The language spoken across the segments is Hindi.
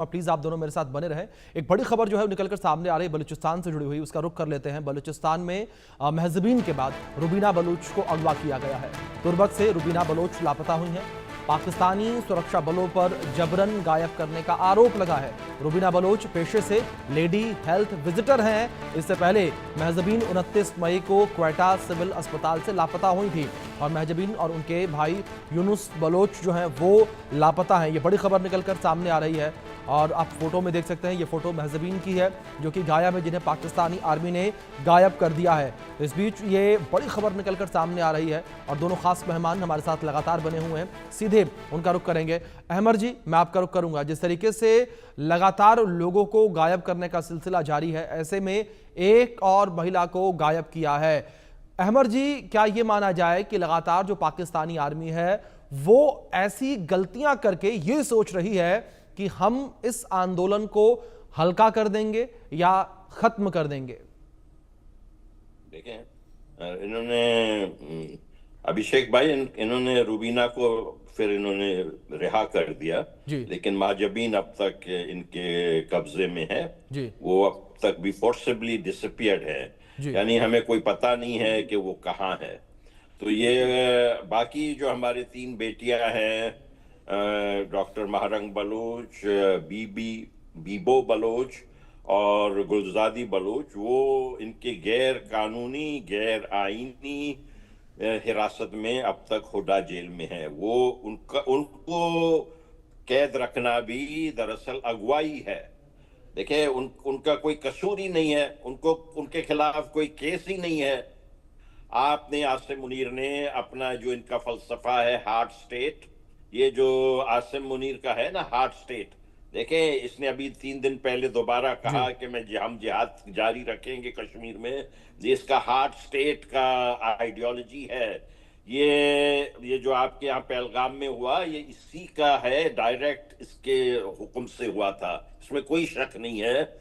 और प्लीज आप दोनों मेरे साथ बने रहें। एक बड़ी खबर जो है निकलकर सामने आ रही है बलूचिस्तान से जुड़ी हुई, उसका रुख कर लेते हैं। बलूचिस्तान में महजबीन के बाद रुबीना बलूच को अगवा किया गया है। तुर्बत से रुबीना बलूच लापता हुई हैं। पाकिस्तानी सुरक्षा बलों पर जबरन गायब करने का आरोप लगा है। रुबीना बलूच पेशे से लेडी हेल्थ विजिटर हैं। इससे पहले महजबीन 29 मई को क्वेटा सिविल अस्पताल से लापता हुई थी और महजबीन और उनके भाई यूनुस बलोच जो हैं वो लापता हैं। ये बड़ी खबर निकलकर सामने आ रही है और आप फोटो में देख सकते हैं, ये फोटो महजबीन की है जो कि गायब है, जिन्हें पाकिस्तानी आर्मी ने गायब कर दिया है। तो इस बीच ये बड़ी खबर निकलकर सामने आ रही है और दोनों खास मेहमान हमारे साथ लगातार बने हुए हैं। सीधे उनका रुख करेंगे। अहमर जी, मैं आपका रुख करूंगा। जिस तरीके से लगातार लोगों को गायब करने का सिलसिला जारी है, ऐसे में एक और महिला को गायब किया है। अहमर जी, क्या ये माना जाए कि लगातार जो पाकिस्तानी आर्मी है वो ऐसी गलतियां करके ये सोच रही है कि हम इस आंदोलन को हल्का कर देंगे या खत्म कर देंगे? देखें, इन्होंने अभिषेक भाई इन्होंने रूबीना को फिर इन्होंने रिहा कर दिया, लेकिन महजबीन अब तक इनके कब्जे में है जी। वो अब तक भी फोर्सिबली डिसअपियर्ड है, यानी हमें कोई पता नहीं है कि वो कहाँ है। तो ये बाकी जो हमारे 3 बेटियां हैं, डॉक्टर महरंग बलोच, बीबी बीबो बलोच और गुलजादी बलोच, वो इनके गैर कानूनी गैर आईनी हिरासत में अब तक हुडा जेल में है। वो उनको कैद रखना भी दरअसल अगवाई है। देखिए, उनका कोई कसूर ही नहीं है, उनके खिलाफ कोई केस ही नहीं है। आपने आसिम मुनीर ने अपना जो इनका फलसफा है हार्ट स्टेट, ये जो आसिम मुनीर का है ना हार्ट स्टेट, देखें इसने अभी 3 दिन पहले दोबारा कहा कि हम जिहाद जारी रखेंगे कश्मीर में। ये इसका हार्ट स्टेट का आइडियोलॉजी है। ये जो आपके यहाँ पहलगाम में हुआ, ये इसी का है, डायरेक्ट इसके हुक्म से हुआ था, इसमें कोई शक नहीं है।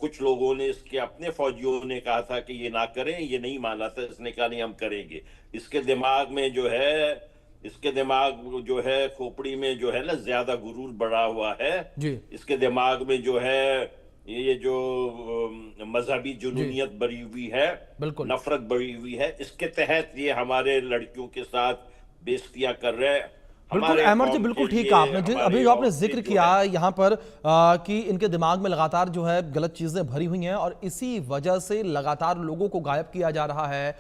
कुछ लोगों ने, इसके अपने फौजियों ने कहा था कि ये ना करें, ये नहीं माना था, इसने कहा नहीं हम करेंगे। इसके दिमाग में जो है खोपड़ी में जो है ना ज्यादा गुरूर बढ़ा हुआ है। इसके दिमाग में जो है ये जो मजहबी जुनूनियत बढ़ी हुई है, नफरत बढ़ी हुई है, इसके तहत ये हमारे लड़कियों के साथ बेइज्जतियां कर रहे हैं। बिल्कुल अहमद जी, बिल्कुल ठीक कहा आपने। अभी जो आपने जिक्र किया यहाँ पर कि इनके दिमाग में लगातार जो है गलत चीजें भरी हुई हैं और इसी वजह से लगातार लोगों को गायब किया जा रहा है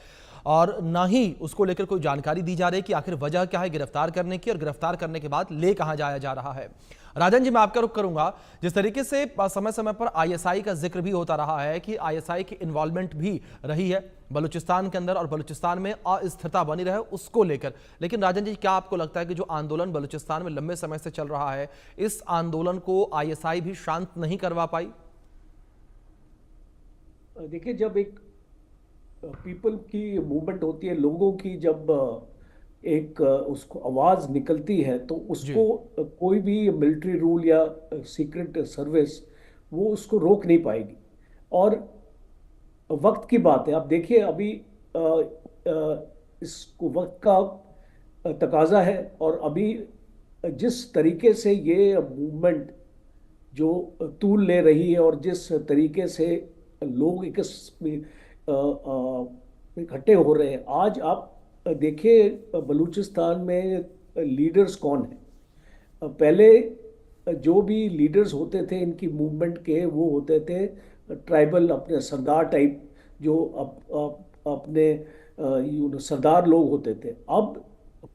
और ना ही उसको लेकर कोई जानकारी दी जा रही कि आखिर वजह क्या है गिरफ्तार करने की और गिरफ्तार करने के बाद ले कहां जाया जा रहा है। राजन जी, मैं आपका रुख करूंगा। जिस तरीके से समय समय पर आईएसआई का जिक्र भी होता रहा है कि आईएसआई की इन्वॉल्वमेंट भी रही है बलूचिस्तान के अंदर और बलूचिस्तान में अस्थिरता बनी रहे उसको लेकर, लेकिन राजन जी क्या आपको लगता है कि जो आंदोलन बलूचिस्तान में लंबे समय से चल रहा है, इस आंदोलन को आईएसआई भी शांत नहीं करवा पाई? देखिए, जब एक पीपल की मूवमेंट होती है, लोगों की जब एक उसको आवाज निकलती है, तो उसको कोई भी मिलिट्री रूल या सीक्रेट सर्विस वो उसको रोक नहीं पाएगी। और वक्त की बात है, आप देखिए अभी इसको वक्त का तकाजा है। और अभी जिस तरीके से ये मूवमेंट जो तूल ले रही है और जिस तरीके से लोग इकट्ठे हो रहे हैं, आज आप देखिए बलूचिस्तान में लीडर्स कौन हैं। पहले जो भी लीडर्स होते थे इनकी मूवमेंट के, वो होते थे ट्राइबल, अपने सरदार टाइप, जो अपने सरदार लोग होते थे। अब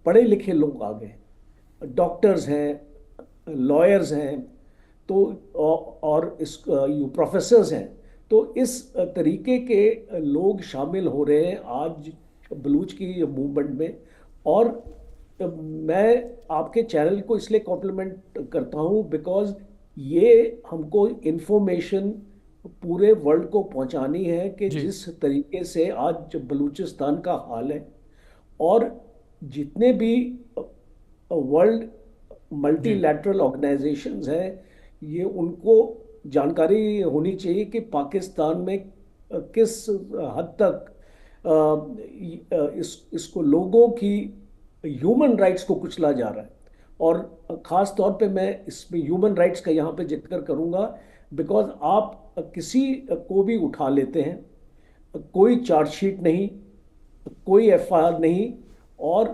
पढ़े लिखे लोग आ गए, डॉक्टर्स हैं, लॉयर्स हैं, तो और इस प्रोफेसर्स हैं। तो इस तरीके के लोग शामिल हो रहे हैं आज बलूच की मूवमेंट में। और मैं आपके चैनल को इसलिए कॉम्प्लीमेंट करता हूं बिकॉज ये हमको इंफॉर्मेशन पूरे वर्ल्ड को पहुंचानी है कि जिस तरीके से आज बलूचिस्तान का हाल है, और जितने भी वर्ल्ड मल्टीलैटरल ऑर्गेनाइजेशंस हैं, ये उनको जानकारी होनी चाहिए कि पाकिस्तान में किस हद तक इसको लोगों की ह्यूमन राइट्स को कुचला जा रहा है। और ख़ास तौर पे मैं इसमें ह्यूमन राइट्स का यहाँ पे जिक्र करूँगा, बिकॉज आप किसी को भी उठा लेते हैं, कोई चार्जशीट नहीं, कोई एफआईआर नहीं, और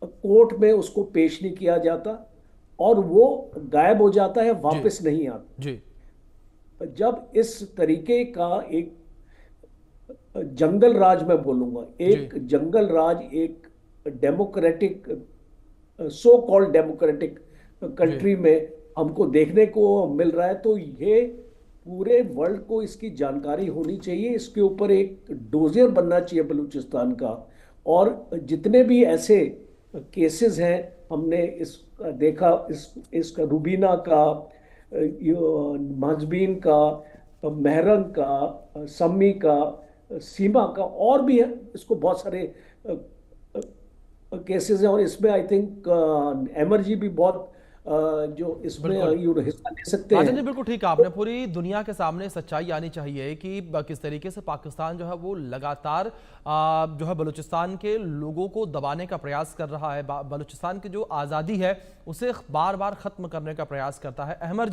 कोर्ट में उसको पेश नहीं किया जाता, और वो गायब हो जाता है, वापस नहीं आता। जी जब इस तरीके का एक जंगल राज, मैं बोलूंगा एक जंगल राज, एक democratic, so called democratic country में हमको देखने को मिल रहा है, तो ये पूरे वर्ल्ड को इसकी जानकारी होनी चाहिए। इसके ऊपर एक डोजियर बनना चाहिए बलूचिस्तान का। और जितने भी ऐसे केसेस हैं, हमने इस देखा, इसका रूबीना का, महजबीन का, महरंग का, सम्मी का, सीमा का, और भी है, इसको बहुत सारे केसेस हैं। और इसमें आई थिंक एमरजी भी बहुत जो इसमें हिस्सा ले सकते राजन जी, हैं। बिल्कुल ठीक है आपने। पूरी दुनिया के सामने सच्चाई आनी चाहिए कि किस तरीके से पाकिस्तान जो है वो लगातार जो है बलूचिस्तान के लोगों को दबाने का प्रयास कर रहा है, बलूचिस्तान की जो आज़ादी है उसे बार बार ख़त्म करने का प्रयास करता है। अहमद